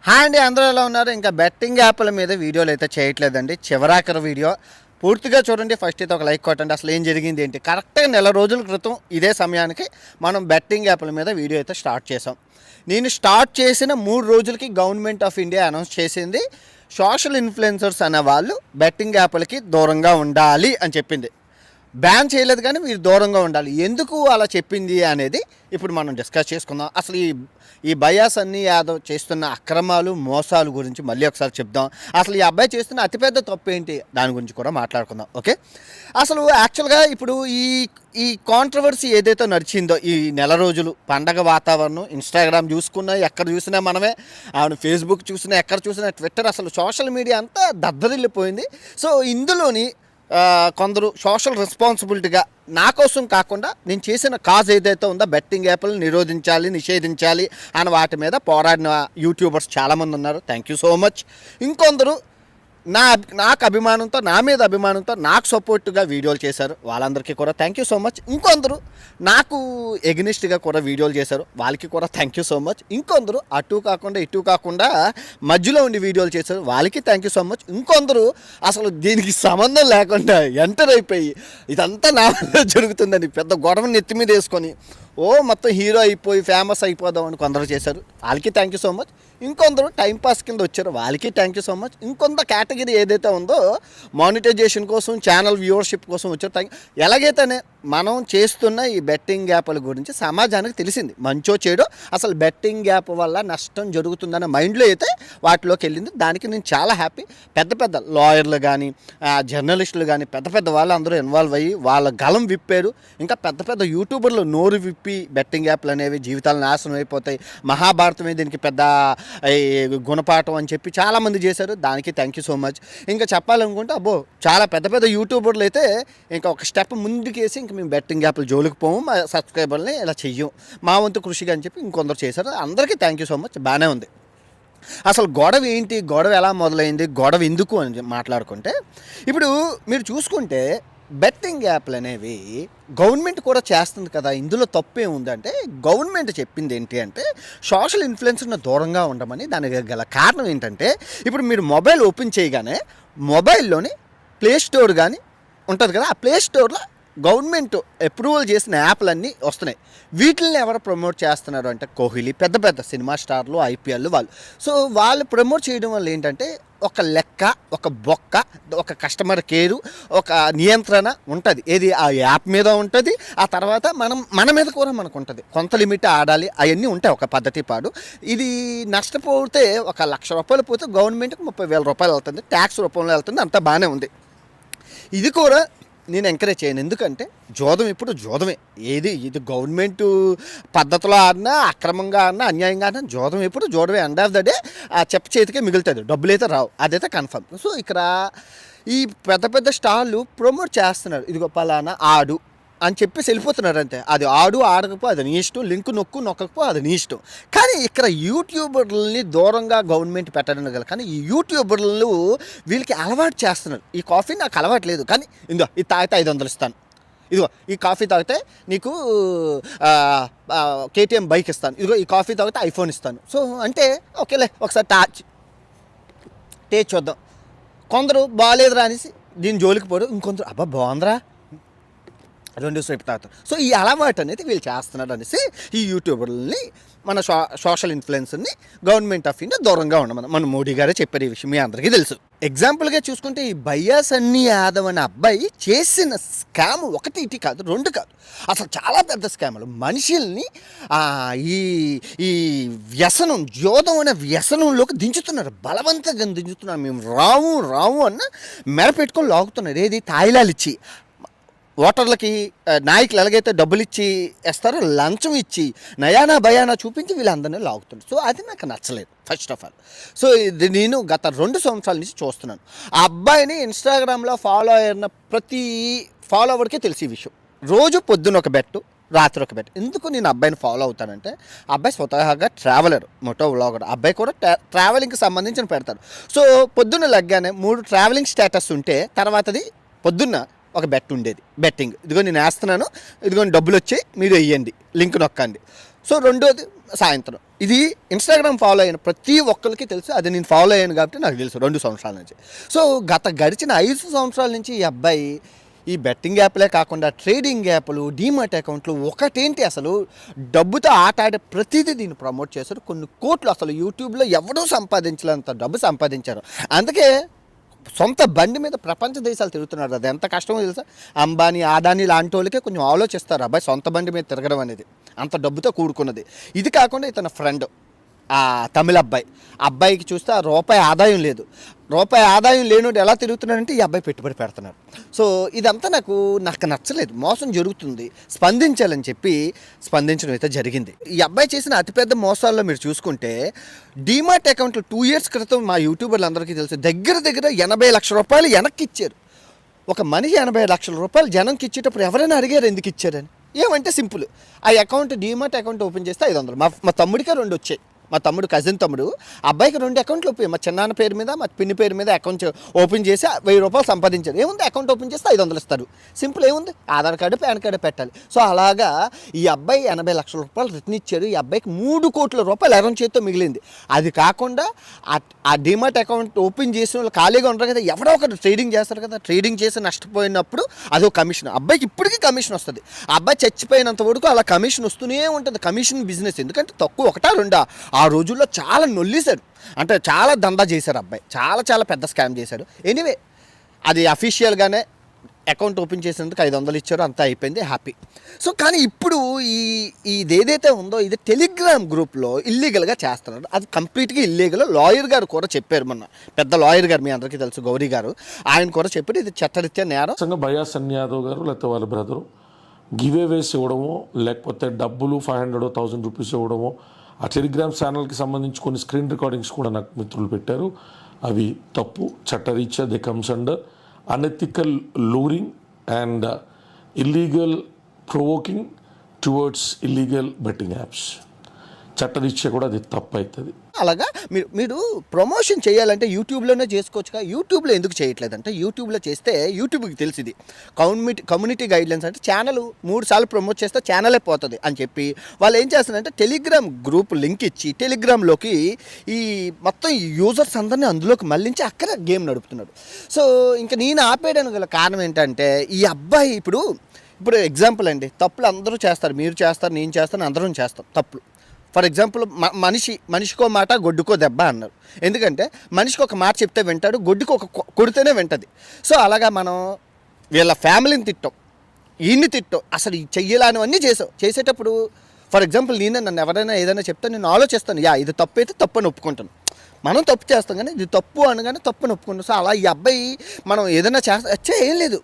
Hi అండి, అందరూ ఎలా ఉన్నారు? ఇంకా బెట్టింగ్ యాప్ల మీద వీడియోలు అయితే చేయట్లేదండి. చివరాఖరి వీడియో పూర్తిగా చూడండి. ఫస్ట్ అయితే ఒక లైక్ కొట్టండి. అసలు ఏం జరిగింది ఏంటి, కరెక్ట్గా నెల రోజుల క్రితం ఇదే సమయానికి మనం బెట్టింగ్ యాప్ల మీద వీడియో అయితే స్టార్ట్ చేసాం. నేను స్టార్ట్ చేసిన 3 రోజులకి గవర్నమెంట్ ఆఫ్ ఇండియా అనౌన్స్ చేసింది, సోషల్ ఇన్ఫ్లుయెన్సర్స్ అనే వాళ్ళు బెట్టింగ్ యాప్లకి దూరంగా ఉండాలి అని చెప్పింది. బ్యాన్ చేయలేదు కానీ మీరు దూరంగా ఉండాలి. ఎందుకు అలా చెప్పింది అనేది ఇప్పుడు మనం డిస్కస్ చేసుకుందాం. అసలు ఈ బయాస్ అన్ని యాదవ్ చేస్తున్న అక్రమాలు మోసాలు గురించి మళ్ళీ ఒకసారి చెప్దాం. అసలు ఈ అబ్బాయి చేస్తున్న అతిపెద్ద తప్పు ఏంటి దాని గురించి కూడా మాట్లాడుకుందాం. ఓకే, అసలు యాక్చువల్గా ఇప్పుడు ఈ కాంట్రవర్సీ ఏదైతే నడిచిందో ఈ నెల రోజులు, పండగ వాతావరణం, ఇన్స్టాగ్రామ్ చూసుకున్నా ఎక్కడ చూసినా మనమే, ఆవిడ ఫేస్బుక్ చూసినా ఎక్కడ చూసినా, ట్విట్టర్, అసలు సోషల్ మీడియా అంతా దద్దరిల్లిపోయింది. సో ఇందులోని కొందరు సోషల్ రెస్పాన్సిబిలిటీగా నా కోసం కాకుండా నేను చేసిన కాజ్ ఏదైతే ఉందో బెట్టింగ్ యాప్లను నిషేధించాలి అని వాటి మీద పోరాడిన యూట్యూబర్స్ చాలామంది ఉన్నారు. Thank you so much. ఇంకొందరు నాకు అభిమానంతో, నా మీద అభిమానంతో నాకు సపోర్ట్గా వీడియోలు చేశారు. వాళ్ళందరికీ కూడా థ్యాంక్ యూ సో మచ్. ఇంకొందరు నాకు ఎగ్నిస్ట్గా కూడా వీడియోలు చేశారు. వాళ్ళకి కూడా థ్యాంక్ యూ సో మచ్. ఇంకొందరు అటు కాకుండా ఇటు కాకుండా మధ్యలో ఉండి వీడియోలు చేశారు. వాళ్ళకి థ్యాంక్ యూ సో మచ్. ఇంకొందరు అసలు దీనికి సంబంధం లేకుండా ఎంటర్ అయిపోయి ఇదంతా నా వల్ల జరుగుతుందని పెద్ద గొడవని నెత్తి మీద వేసుకొని మొత్తం హీరో అయిపోయి ఫేమస్ అయిపోదాం అని కొందరు చేశారు. వాళ్ళకి థ్యాంక్ యూ సో మచ్. ఇంకొందరు టైంపాస్ కింద వచ్చారు. వాళ్ళకి థ్యాంక్ యూ సో మచ్. ఇంకొంత కేటగిరీ ఏదైతే ఉందో మానిటైజేషన్ కోసం, ఛానల్ వ్యూవర్షిప్ కోసం వచ్చారు. ఎలాగైతేనే మనం చేస్తున్న ఈ బెట్టింగ్ యాప్ల గురించి సమాజానికి తెలిసింది, మంచో చెడో అసలు బెట్టింగ్ యాప్ వల్ల నష్టం జరుగుతుందన్న మైండ్లో అయితే వాటిలోకి వెళ్ళింది. దానికి నేను చాలా హ్యాపీ. పెద్ద పెద్ద లాయర్లు కానీ, జర్నలిస్టులు కానీ, పెద్ద పెద్ద వాళ్ళు అందరూ ఇన్వాల్వ్ అయ్యి వాళ్ళ గలం విప్పారు. ఇంకా పెద్ద పెద్ద యూట్యూబర్లు నోరు విప్పి బెట్టింగ్ యాప్లు అనేవి జీవితాలు నాశనం అయిపోతాయి, మహాభారతమే దీనికి పెద్ద గుణపాఠం అని చెప్పి చాలామంది చేశారు. దానికి థ్యాంక్ యూ సో మచ్. ఇంకా చెప్పాలనుకుంటే చాలా పెద్ద పెద్ద యూట్యూబర్లు అయితే ఇంకా ఒక స్టెప్ ముందుకేసి ఇంకా మేము బెట్టింగ్ యాప్లు జోలికి పోము, మా సబ్స్క్రైబర్ని ఇలా చెయ్యం, మా వంతు కృషిగా అని చెప్పి ఇంకొందరు చేశారు. అందరికీ థ్యాంక్ యూ సో మచ్. బాగానే ఉంది. అసలు గొడవ ఏంటి, గొడవ ఎలా మొదలైంది, గొడవ ఎందుకు అని మాట్లాడుకుంటే, ఇప్పుడు మీరు చూసుకుంటే బెట్టింగ్ యాప్లు అనేవి గవర్నమెంట్ కూడా చేస్తుంది కదా. ఇందులో తప్పే ఉందంటే గవర్నమెంట్ చెప్పింది ఏంటి అంటే సోషల్ ఇన్ఫ్లుయెన్స్ను దూరంగా ఉండమని. దానికి గల కారణం ఏంటంటే ఇప్పుడు మీరు మొబైల్ ఓపెన్ చేయగానే మొబైల్లోని ప్లే స్టోర్ కానీ ఉంటుంది కదా, ఆ ప్లే స్టోర్లో గవర్నమెంట్ అప్రూవల్ చేసిన యాప్లన్నీ వస్తున్నాయి. వీటిని ఎవరు ప్రమోట్ చేస్తున్నారు అంటే కోహ్లీ, పెద్ద పెద్ద సినిమా స్టార్లు, ఐపీఎల్ వాళ్ళు. సో వాళ్ళు ప్రమోట్ చేయడం వల్ల ఏంటంటే ఒక లెక్క, ఒక బొక్క, ఒక కస్టమర్ కేరు, ఒక నియంత్రణ ఉంటుంది. ఏది ఆ యాప్ మీద ఉంటుంది. ఆ తర్వాత మన మీద కూడా మనకు ఉంటుంది. కొంత లిమిట్ ఆడాలి, అవన్నీ ఉంటాయి ఒక పద్ధతి పాడు. ఇది నష్టపోతే ₹1,00,000 పోతే గవర్నమెంట్కి ₹30,000 వెళ్తుంది, ట్యాక్స్ రూపంలో వెళ్తుంది. అంతా బాగానే ఉంది. ఇది కూడా నేను ఎంకరేజ్ చేయను. ఎందుకంటే జోదం ఇప్పుడు జోదమే. ఇది గవర్నమెంట్ పద్ధతిలో ఆడినా, అక్రమంగా ఆడినా, అన్యాయంగా ఆడినా జోదం ఎప్పుడు జోడమే. ఎండ్ ఆఫ్ ద డే ఆ చెప్ప చేతికే మిగులుతుంది, డబ్బులు అయితే రావు, అదైతే కన్ఫర్మ్. సో ఇక్కడ ఈ పెద్ద పెద్ద స్టార్లు ప్రమోట్ చేస్తున్నారు, ఇదిగో పలానా ఆడు అని చెప్పేసి వెళ్ళిపోతున్నారు అంతే. అది ఆడు ఆడకపో అది నీ ఇష్టం, లింక్ నొక్కకపో అది నీ ఇష్టం. కానీ ఇక్కడ యూట్యూబర్లని దూరంగా గవర్నమెంట్ పెట్టడం గల, కానీ ఈ యూట్యూబర్లు వీళ్ళకి అలవాటు చేస్తున్నారు. ఈ కాఫీ నాకు అలవాటు లేదు, కానీ ఇందో ఇది తాగితే 500 ఇస్తాను, ఇదిగో ఈ కాఫీ తాగితే నీకు KTM బైక్ ఇస్తాను, ఇదిగో ఈ కాఫీ తాగితే ఐఫోన్ ఇస్తాను. సో అంటే ఓకేలే ఒకసారి టేస్ట్ చూద్దాం. కొందరు బాగాలేదురా అనేసి దీని జోలికి పోరు, ఇంకొందరు అబ్బా బాగుందిరా 2 సేపు తాగుతారు. సో ఈ అలవాటు అనేది వీళ్ళు చేస్తున్నారు అనేసి ఈ యూట్యూబర్లని, మన సోషల్ ఇన్ఫ్లుయెన్సర్ని గవర్నమెంట్ ఆఫ్ ఇండియా దూరంగా ఉండమని మన మోడీ గారే చెప్పారు. ఈ విషయం మీ అందరికీ తెలుసు. ఎగ్జాంపుల్గా చూసుకుంటే ఈ బయాసన్ని యాదవ్ అనే అబ్బాయి చేసిన స్కామ్ ఒకటి ఇటు కాదు, 2 కాదు, అసలు చాలా పెద్ద స్కాములు. మనుషుల్ని ఈ వ్యసనం, జోదం అనే వ్యసనంలోకి దించుతున్నారు, బలవంతంగా దించుతున్నారు. మేము రాము అన్న మెడ పెట్టుకొని లాగుతున్నారు. ఏది తాయిలాలు ఇచ్చి, ఓటర్లకి నాయకులు ఎలాగైతే డబ్బులు ఇచ్చి వేస్తారో లంచం ఇచ్చి నయానా భయానా చూపించి వీళ్ళందరినీ లాగుతున్నారు. సో అది నాకు నచ్చలేదు ఫస్ట్ ఆఫ్ ఆల్. సో ఇది నేను గత 2 సంవత్సరాల నుంచి చూస్తున్నాను. ఆ అబ్బాయిని ఇన్స్టాగ్రామ్లో ఫాలో అయిన ప్రతి ఫాలోవర్కి తెలిసి విషయం. రోజు పొద్దున్న ఒక బెట్టు, రాత్రి ఒక బెట్. ఎందుకు నేను అబ్బాయిని ఫాలో అవుతానంటే అబ్బాయి స్వతహాగా ట్రావెలర్, మోటో వ్లాగర్. అబ్బాయి కూడా ట్రావెలింగ్కి సంబంధించిన పెడతాడు. సో పొద్దున్న లగ్గానే 3 ట్రావెలింగ్ స్టేటస్ ఉంటే తర్వాతది పొద్దున్న ఒక బెట్ ఉండేది, బెట్టింగ్. ఇదిగో నేను వేస్తున్నాను, ఇదిగో డబ్బులు వచ్చాయి, మీరు వేయండి, లింక్ నొక్కండి. సో రెండోది సాయంత్రం. ఇది ఇన్స్టాగ్రామ్ ఫాలో అయిన ప్రతి ఒక్కరికి తెలుసు, అది నేను ఫాలో అయ్యాను కాబట్టి నాకు తెలుసు 2 సంవత్సరాల నుంచి. సో గడిచిన 5 సంవత్సరాల నుంచి ఈ అబ్బాయి ఈ బెట్టింగ్ యాప్లే కాకుండా ట్రేడింగ్ యాప్లు, డీమార్ట్ అకౌంట్లు, ఒకటేంటి అసలు డబ్బుతో ఆట ఆడే ప్రతిదీ దీన్ని ప్రమోట్ చేశారు. కొన్ని కోట్లు అసలు యూట్యూబ్లో ఎవడూ సంపాదించలేంత డబ్బు సంపాదించారు. అందుకే సొంత బండి మీద ప్రపంచ దేశాలు తిరుగుతున్నారు. అది ఎంత కష్టమో తెలుసా? అంబానీ, అదానీ లాంటి వాళ్ళకే కొంచెం ఆలోచిస్తారు అబ్బాయి సొంత బండి మీద తిరగడం అనేది, అంత డబ్బుతో కూడుకున్నది. ఇది కాకుండా ఇతని ఫ్రెండ్ ఆ తమిళ అబ్బాయికి చూస్తే ఆ రూపాయి ఆదాయం లేదు. రూపాయి ఆదాయం లేనివాడు ఎలా తిరుగుతున్నాడంటే ఈ అబ్బాయి పెట్టుబడి పెడుతున్నాడు. సో ఇదంతా నాకు నచ్చలేదు. మోసం జరుగుతుంది, స్పందించాలని చెప్పి స్పందించడం అయితే జరిగింది. ఈ అబ్బాయి చేసిన అతిపెద్ద మోసాల్లో మీరు చూసుకుంటే డీమార్ట్ అకౌంట్లు 2 years క్రితం మా యూట్యూబర్లు అందరికీ తెలుసు దగ్గర 80 లక్షల రూపాయలు వెనక్కి ఇచ్చారు. ఒక మనిషి 80 లక్షల రూపాయలు జనంకి ఇచ్చేటప్పుడు ఎవరైనా అడిగారు ఎందుకు ఇచ్చారని? ఏమంటే సింపుల్, ఆ అకౌంట్ డీమార్ట్ అకౌంట్ ఓపెన్ చేస్తే 500. మా తమ్ముడికే 2 వచ్చాయి. మా తమ్ముడు కజిన్ తమ్ముడు అబ్బాయికి 2 అకౌంట్లు ఓపెన్, మా చిన్నాన్న పేరు మీద మా పిన్ని పేరు మీద అకౌంట్ ఓపెన్ చేసి 1000 రూపాయలు సంపాదించారు. ఏముంది, అకౌంట్ ఓపెన్ చేస్తే 500 ఇస్తారు. సింపుల్, ఏముంది, ఆధార్ కార్డు పాన్ కార్డు పెట్టాలి. సో అలాగా ఈ అబ్బాయి 80 లక్షల రూపాయలు రిటర్న్ ఇచ్చారు. ఈ అబ్బాయికి 3 కోట్ల రూపాయలు ఎరం చేతితో మిగిలింది. అది కాకుండా ఆ డీమార్ట్ అకౌంట్ ఓపెన్ చేసిన వాళ్ళు ఖాళీగా ఉంటారు కదా, ఎవడో ఒకరు ట్రేడింగ్ చేస్తారు కదా, ట్రేడింగ్ చేసి నష్టపోయినప్పుడు అదో కమిషన్. అబ్బాయికి ఇప్పటికీ కమిషన్ వస్తుంది. ఆ అబ్బాయి చచ్చిపోయినంత వరకు అలా కమిషన్ వస్తూనే ఉంటుంది. కమిషన్ బిజినెస్ ఎందుకంటే తక్కువ 1-2 ఆ రోజుల్లో చాలా నొల్లేశారు, అంటే చాలా దందా చేశారు. అబ్బాయి చాలా పెద్ద స్కామ్ చేశారు. ఎనీవే అది అఫీషియల్గానే అకౌంట్ ఓపెన్ చేసినందుకు 500 ఇచ్చారు, అంతా అయిపోయింది, హ్యాపీ. సో కానీ ఇప్పుడు ఇదేదైతే ఉందో ఇది టెలిగ్రామ్ గ్రూప్లో ఇల్లీగల్గా చేస్తున్నారు. అది కంప్లీట్గా ఇల్లీగల్. లాయర్ గారు కూడా చెప్పారు, మొన్న పెద్ద లాయర్ గారు మీ అందరికీ తెలుసు, గౌరీ గారు, ఆయన కూడా చెప్పారు ఇది చట్టరీత్యా నేరం. భయా సన్ యాదవ్ గారు లేకపోతే వాళ్ళ బ్రదరు గివేవేస్ ఇవ్వడము, లేకపోతే డబ్బులు 500 1000 రూపీస్ ఇవ్వడము, ఆ టెలిగ్రామ్ ఛానల్కి సంబంధించి కొన్ని స్క్రీన్ రికార్డింగ్స్ కూడా నాకు మిత్రులు పెట్టారు. అవి తప్పు, చట్టరీత్యా they comes under unethical luring and illegal provoking towards illegal betting apps. చట్టరీత్యా కూడా అది తప్పు అవుతుంది. అలాగా మీరు ప్రమోషన్ చేయాలంటే యూట్యూబ్లోనే చేసుకోవచ్చుగా. యూట్యూబ్లో ఎందుకు చేయట్లేదంటే యూట్యూబ్లో చేస్తే యూట్యూబ్కి తెలిసింది కమ్యూనిటీ గైడ్లైన్స్ అంటే ఛానల్ 3 సార్లు ప్రమోట్ చేస్తే ఛానలే పోతుంది అని చెప్పి వాళ్ళు ఏం చేస్తారంటే టెలిగ్రామ్ గ్రూప్ లింక్ ఇచ్చి టెలిగ్రామ్లోకి ఈ మొత్తం యూజర్స్ అందరినీ అందులోకి మళ్ళించి అక్కడ గేమ్ నడుపుతున్నాడు. సో ఇంకా నేను ఆపేయడానికి గల కారణం ఏంటంటే ఈ అబ్బాయి ఇప్పుడు ఎగ్జాంపుల్ అండి, తప్పులు అందరూ చేస్తారు, మీరు చేస్తారు, నేను చేస్తాను, అందరం చేస్తాం తప్పులు. ఫర్ ఎగ్జాంపుల్ మనిషికో మాట గొడ్డుకో దెబ్బ అన్నారు. ఎందుకంటే మనిషికి ఒక మాట చెప్తే వింటాడు, గొడ్డుకు ఒక కొడితేనే వింటుంది. సో అలాగా మనం వీళ్ళ ఫ్యామిలీని తిట్టాం, ఈయన్ని తిట్టాం, అసలు చెయ్యాలనివన్నీ చేసేటప్పుడు ఫర్ ఎగ్జాంపుల్ నన్ను ఎవరైనా ఏదైనా చెప్తే నేను ఆలోచిస్తాను, ఇది తప్పు అయితే తప్పు అని ఒప్పుకుంటాను. మనం తప్పు చేస్తాం కానీ ఇది తప్పు అనగానే తప్పు అని ఒప్పుకుంటాం. సో అలా ఈ అబ్బాయి మనం ఏదైనా చేస్తే ఏం లేదు,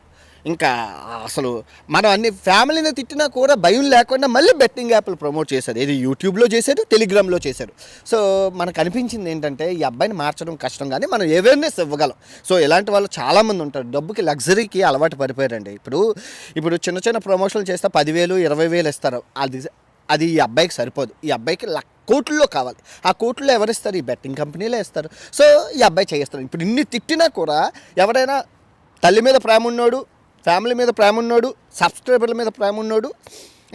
ఇంకా అసలు మనం అన్ని ఫ్యామిలీని తిట్టినా కూడా భయం లేకుండా మళ్ళీ బెట్టింగ్ యాప్లు ప్రమోట్ చేశారు. ఇది యూట్యూబ్లో చేశారు, టెలిగ్రామ్లో చేశారు. సో మనకు అనిపించింది ఏంటంటే ఈ అబ్బాయిని మార్చడం కష్టం కానీ మనం అవేర్నెస్ ఇవ్వగలం. సో ఇలాంటి వాళ్ళు చాలామంది ఉంటారు, డబ్బుకి లగ్జరీకి అలవాటు పడిపోయారండి. ఇప్పుడు చిన్న ప్రమోషన్లు చేస్తే 10,000 20,000 ఇస్తారు. అది ఈ అబ్బాయికి సరిపోదు. ఈ అబ్బాయికి కోట్లలో కావాలి. ఆ కోట్లలో ఎవరిస్తారు? ఈ బెట్టింగ్ కంపెనీలే ఇస్తారు. సో ఈ అబ్బాయి చేస్తారు. ఇప్పుడు ఇన్ని తిట్టినా కూడా ఎవరైనా తల్లి మీద ప్రేమ ఉన్నోడు, ఫ్యామిలీ మీద ప్రేమ ఉన్నోడు, సబ్స్క్రైబర్ల మీద ప్రేమ ఉన్నోడు,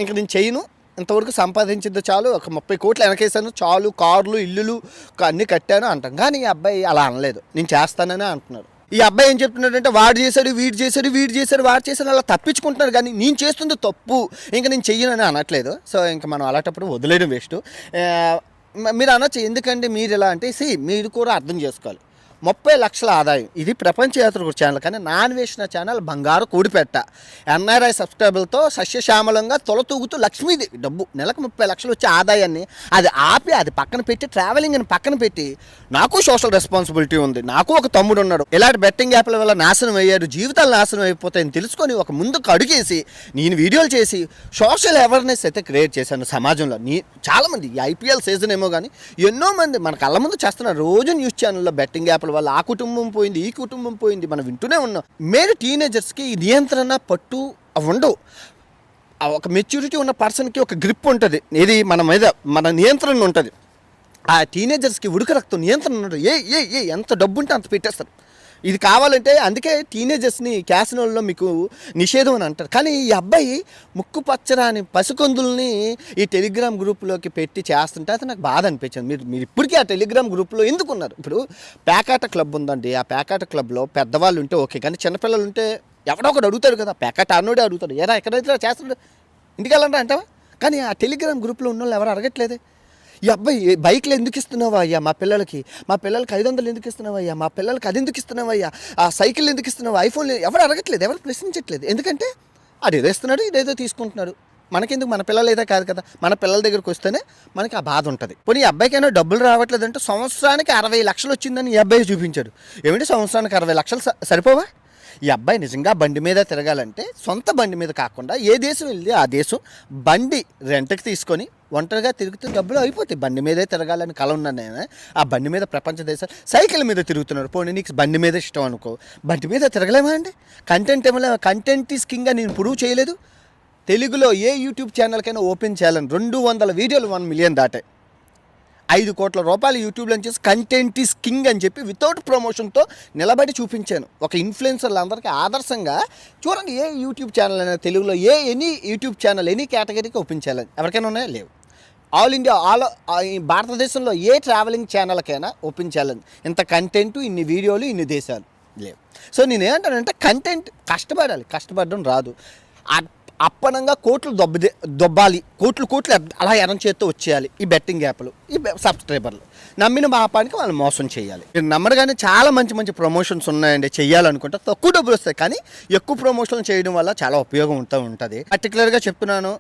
ఇంక నేను చేయను, ఇంతవరకు సంపాదించింది చాలు, ఒక 30 కోట్లు వెనకేసాను చాలు, కార్లు ఇల్లులు అన్నీ కట్టాను అంటాం. కానీ ఈ అబ్బాయి అలా అనలేదు, నేను చేస్తాననే అంటున్నాడు. ఈ అబ్బాయి ఏం చెప్తున్నాడంటే వాడు చేశాడు, వీడు చేశాడు, వాడు చేశాడు, అలా తప్పించుకుంటున్నాడు. కానీ నేను చేస్తుంది తప్పు, ఇంకా నేను చెయ్యనని అనట్లేదు. సో ఇంకా మనం అలాంటప్పుడు వదిలేయడం వేస్ట్. మీరు అనొచ్చు ఎందుకంటే మీరు ఎలా అంటే మీరు కూడా అర్థం చేసుకోవాలి, 30 లక్షల ఆదాయం, ఇది ప్రపంచ యాత్ర ఛానల్ కానీ నాన్ వేసిన ఛానల్ బంగారు కూడిపెట్ట, ఎన్ఆర్ఐ సబ్స్క్రైబర్లతో సస్యశ్యామలంగా తొలతూగుతూ లక్ష్మీదేవి డబ్బు, నెలకు 30 లక్షలు వచ్చే ఆదాయాన్ని అది ఆపి అది పక్కన పెట్టి ట్రావెలింగ్ అని పక్కన పెట్టి నాకు సోషల్ రెస్పాన్సిబిలిటీ ఉంది, నాకు ఒక తమ్ముడు ఉన్నాడు, ఇలాంటి బెట్టింగ్ యాప్ల వల్ల నాశనం అయ్యారు, జీవితాలు నాశనం అయిపోతాయని తెలుసుకొని ఒక ముందుకు అడుగేసి నేను వీడియోలు చేసి సోషల్ అవేర్నెస్ అయితే క్రియేట్ చేశాను సమాజంలో. చాలామంది ఈ ఐపీఎల్ సీజన్ ఏమో కానీ ఎన్నో మంది మన కళ్ళ ముందు చేస్తున్నారు. రోజు న్యూస్ ఛానల్లో బెట్టింగ్ యాప్ల వల్ల ఆ కుటుంబం పోయింది, ఈ కుటుంబం పోయింది, మనం వింటూనే ఉన్నాం. మేరీ టీనేజర్స్కి ఈ నియంత్రణ పట్టు ఉండవు. ఒక మెచ్యూరిటీ ఉన్న పర్సన్కి ఒక గ్రిప్ ఉంటుంది, ఇది మన మీద మన నియంత్రణ ఉంటుంది. ఆ టీనేజర్స్కి ఉడక రక్తం నియంత్రణ ఉండదు. ఎంత డబ్బు ఉంటే అంత పెట్టేస్తారు. ఇది కావాలంటే అందుకే టీనేజర్స్ని క్యాసినోల్లో మీకు నిషేధం అని అంటారు. కానీ ఈ అబ్బాయి ముక్కు పచ్చరాని పసికందుల్ని ఈ టెలిగ్రామ్ గ్రూప్లోకి పెట్టి చేస్తుంటే అది నాకు బాధ అనిపించింది. మీరు ఇప్పటికీ ఆ టెలిగ్రామ్ గ్రూప్లో ఎందుకున్నారు? ఇప్పుడు పేకాట క్లబ్ ఉందండి, ఆ పేకాట క్లబ్లో పెద్దవాళ్ళు ఉంటే ఓకే, కానీ చిన్నపిల్లలు ఉంటే ఎవడో ఒకటి అడుగుతాడు కదా, పేకాట ఆడినోడే అడుగుతాడు, ఏరా ఎక్కడైతే చేస్తాడు, ఇంటికి వెళ్ళండి అంటావా? కానీ ఆ టెలిగ్రామ్ గ్రూప్లో ఉన్న వాళ్ళు ఎవరు అడగట్లేదే. ఈ అబ్బాయి బైక్లు ఎందుకు ఇస్తున్నావా అయ్యా మా పిల్లలకి 500 ఎందుకు ఇస్తున్నావా అయ్యా, మా పిల్లలకి అది ఎందుకు ఇస్తున్నావా అయ్యా, ఆ సైకిల్ ఎందుకు ఇస్తున్నావా, ఐఫోన్ ఎవరు అడగట్లేదు, ఎవరు ప్రశ్నించట్లేదు. ఎందుకంటే అదేదో ఇస్తున్నాడు, ఇదేదో తీసుకుంటున్నాడు. మనకెందుకు, మన పిల్లలు ఏదో కాదు కదా, మన పిల్లల దగ్గరికి వస్తేనే మనకి ఆ బాధ ఉంటుంది. పోనీ ఈ అబ్బాయికైనా డబ్బులు రావట్లేదు అంటే సంవత్సరానికి 60 లక్షలు వచ్చిందని ఈ అబ్బాయి చూపించాడు. ఏమిటి సంవత్సరానికి 60 లక్షలు సరిపోవా? ఈ అబ్బాయి నిజంగా బండి మీద తిరగాలంటే సొంత బండి మీద కాకుండా ఏ దేశం వెళ్ళి ఆ దేశం బండి రెంట్కి తీసుకొని ఒంటరిగా తిరుగుతూ డబ్బులు అయిపోతాయి. బండి మీదే తిరగాలని కల ఉన్నాను నేను. ఆ బండి మీద ప్రపంచ దేశాలు సైకిల్ మీద తిరుగుతున్నారు. పోనీ నీకు బండి మీద ఇష్టం అనుకో, బండి మీద తిరగలేమా అండి? కంటెంట్ ఈజ్ కింగ్ అని నేను ప్రూవ్ చేయలేదు. తెలుగులో ఏ యూట్యూబ్ ఛానల్కైనా ఓపెన్ చేయాలని 200 వీడియోలు 1 మిలియన్ దాటాయి. 5 కోట్ల రూపాయలు యూట్యూబ్లో చేసి కంటెంట్ ఈజ్ కింగ్ అని చెప్పి వితౌట్ ప్రమోషన్తో నిలబడి చూపించాను. ఒక ఇన్ఫ్లుయెన్సర్లు అందరికీ ఆదర్శంగా చూడండి. ఏ యూట్యూబ్ ఛానల్ అయినా తెలుగులో ఎనీ యూట్యూబ్ ఛానల్ ఎనీ కేటగిరీకి ఓపెన్ చేయాలని ఎవరికైనా ఉన్నాయా? లేవు. ఆల్ ఇండియా భారతదేశంలో ఏ ట్రావెలింగ్ ఛానల్కైనా ఓపెన్ ఛాలెంజ్ ఇంత కంటెంట్, ఇన్ని వీడియోలు, ఇన్ని దేశాలు లేవు. సో నేనేమంటానంటే కంటెంట్ కష్టపడడం రాదు. అప్పనంగా కోట్లు దొబ్బాలి, కోట్లు అలా ఎరం చేత్తో వచ్చేయాలి ఈ బెట్టింగ్ యాప్లు, ఈ సబ్స్క్రైబర్లు నమ్మిన పాపానికి వాళ్ళు మోసం చేయాలి. మీరు నమ్మరుగానే చాలా మంచి ప్రమోషన్స్ ఉన్నాయండి. చేయాలనుకుంటే తక్కువ డబ్బులు వస్తాయి, కానీ ఎక్కువ ప్రమోషన్లు చేయడం వల్ల చాలా ఉపయోగం ఉంటుంది. పర్టికులర్గా చెప్తున్నాను,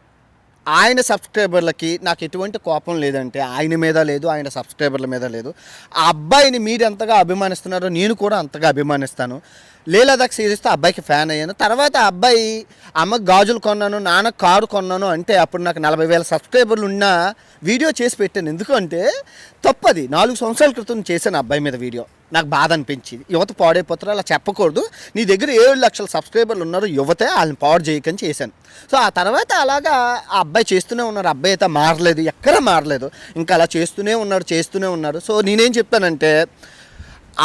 ఆయన సబ్స్క్రైబర్లకి నాకు ఎటువంటి కోపం లేదంటే ఆయన మీద లేదు, ఆయన సబ్స్క్రైబర్ల మీద లేదు. ఆ అబ్బాయిని మీరు ఎంతగా అభిమానిస్తున్నారో నేను కూడా అంతగా అభిమానిస్తాను. లీలాదాక్ సిరీస్తో అబ్బాయికి ఫ్యాన్ అయ్యాను. తర్వాత ఆ అబ్బాయి అమ్మకి గాజులు కొన్నాను, నాన్నకు కారు కొన్నాను అంటే అప్పుడు నాకు 40,000 సబ్స్క్రైబర్లు ఉన్న వీడియో చేసి పెట్టాను. ఎందుకంటే తప్పది. 4 సంవత్సరాల క్రితం చేశాను అబ్బాయి మీద వీడియో. నాకు బాధ అనిపించింది. యువత పాడైపోతారు, అలా చెప్పకూడదు. నీ దగ్గర 7 లక్షల సబ్స్క్రైబర్లు ఉన్నారు, యువతే వాళ్ళని పాడు చేయకని చేశాను. సో ఆ తర్వాత అలాగా ఆ అబ్బాయి చేస్తూనే ఉన్నారు. అబ్బాయి అయితే మారలేదు, ఎక్కడ మారలేదు, ఇంకా అలా చేస్తూనే ఉన్నారు. సో నేనేం చెప్తానంటే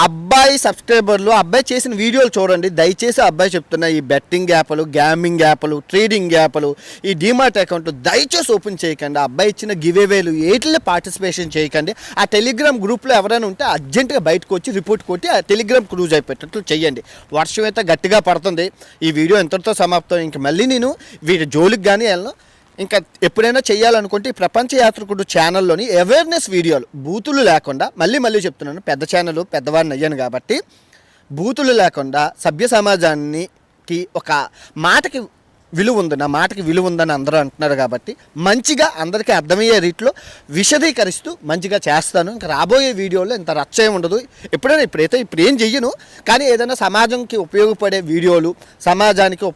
అబ్బాయి సబ్స్క్రైబర్లు అబ్బాయి చేసిన వీడియోలు చూడండి. దయచేసి అబ్బాయి చెప్తున్నా, ఈ బెట్టింగ్ యాప్లు, గ్యామింగ్ యాప్లు, ట్రేడింగ్ యాప్లు, ఈ డీమార్ట్ అకౌంట్లు దయచేసి ఓపెన్ చేయకండి. అబ్బాయి ఇచ్చిన గివేవేలు ఏటిలో పార్టిసిపేషన్ చేయకండి. ఆ టెలిగ్రామ్ గ్రూప్లో ఎవరైనా ఉంటే అర్జెంటుగా బయటకు వచ్చి రిపోర్ట్ కొట్టి ఆ టెలిగ్రామ్ క్రూజ్ అయిపోయేటట్లు చేయండి. వర్షం అయితే గట్టిగా పడుతుంది. ఈ వీడియో ఎంతటితో సమాప్తం. ఇంక మళ్ళీ నేను వీడి జోలికి కానీ వెళ్ళను. ఇంకా ఎప్పుడైనా చేయాలనుకుంటే ఈ ప్రపంచ యాత్రికుడు ఛానల్లోని అవేర్నెస్ వీడియోలు బూతులు లేకుండా, మళ్ళీ చెప్తున్నాను, పెద్ద ఛానల్ పెద్దవాడిని అయ్యాను కాబట్టి బూతులు లేకుండా సభ్య సమాజానికి ఒక మాటకి విలువ ఉంది, నా మాటకి విలువ ఉందని అందరూ అంటున్నారు కాబట్టి మంచిగా అందరికీ అర్థమయ్యే రీతిలో విశదీకరిస్తూ మంచిగా చేస్తాను. ఇంకా రాబోయే వీడియోలో ఇంత రచ్చ ఉండదు. ఇప్పుడు ఏం చెయ్యను, కానీ ఏదైనా సమాజంకి ఉపయోగపడే వీడియోలు, సమాజానికి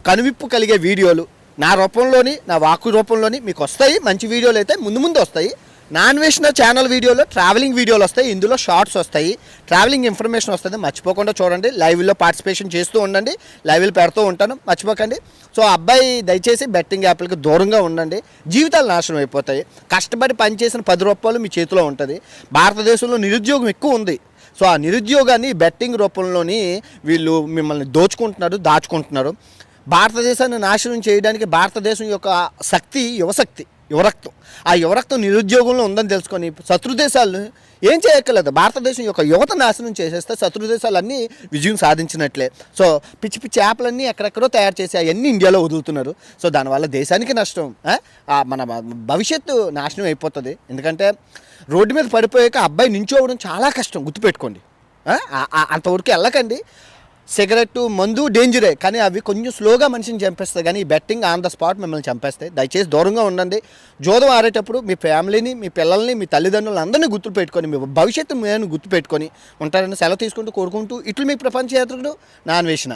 కనువిప్పు కలిగే వీడియోలు నా రూపంలోని, నా వాక్కు రూపంలోని మీకు వస్తాయి. మంచి వీడియోలు అయితే ముందు వస్తాయి. నాన్ వేసిన ఛానల్ వీడియోలో ట్రావెలింగ్ వీడియోలు వస్తాయి, ఇందులో షార్ట్స్ వస్తాయి, ట్రావెలింగ్ ఇన్ఫర్మేషన్ వస్తుంది. మర్చిపోకుండా చూడండి. లైవ్లో పార్టిసిపేషన్ చేస్తూ ఉండండి, లైవ్లు పెడుతూ ఉంటాను, మర్చిపోకండి. సో అబ్బాయి దయచేసి బెట్టింగ్ యాప్లకి దూరంగా ఉండండి. జీవితాలు నాశనం అయిపోతాయి. కష్టపడి పనిచేసిన 10 రూపాయలు మీ చేతిలో ఉంటుంది. భారతదేశంలో నిరుద్యోగం ఎక్కువ ఉంది. సో ఆ నిరుద్యోగాన్ని బెట్టింగ్ రూపంలోని వీళ్ళు మిమ్మల్ని దాచుకుంటున్నారు. భారతదేశాన్ని నాశనం చేయడానికి భారతదేశం యొక్క శక్తి యువరక్తం. ఆ యువరక్తం నిరుద్యోగంలో ఉందని తెలుసుకొని శత్రు దేశాలను ఏం చేయక్కర్లేదు. భారతదేశం యొక్క యువత నాశనం చేసేస్తే శత్రు దేశాలన్నీ విజయం సాధించినట్లే. సో పిచ్చి యాప్లన్నీ ఎక్కడెక్కడో తయారు చేసి అవన్నీ ఇండియాలో వదులుతున్నారు. సో దానివల్ల దేశానికి నష్టం, మన భవిష్యత్తు నాశనం అయిపోతుంది. ఎందుకంటే రోడ్డు మీద పడిపోయాక అబ్బాయి నించోవడం చాలా కష్టం, గుర్తుపెట్టుకోండి. అంతవరకు వెళ్ళకండి. సిగరెట్, మందు డేంజరే, కానీ అవి కొంచెం స్లోగా మనిషిని చంపేస్తాయి. కానీ ఈ బెట్టింగ్ ఆన్ ద స్పాట్ మిమ్మల్ని చంపేస్తాయి. దయచేసి దూరంగా ఉండండి. జోదం ఆడేటప్పుడు మీ ఫ్యామిలీని, మీ పిల్లల్ని, మీ తల్లిదండ్రులను అందరినీ గుర్తుపెట్టుకొని, మీ భవిష్యత్తు నేను గుర్తుపెట్టుకొని ఉంటారని సెలవు తీసుకుంటూ కోరుకుంటూ, ఇట్లు మీ ప్రపంచ యాత్రికుడు నా అన్వేషణ.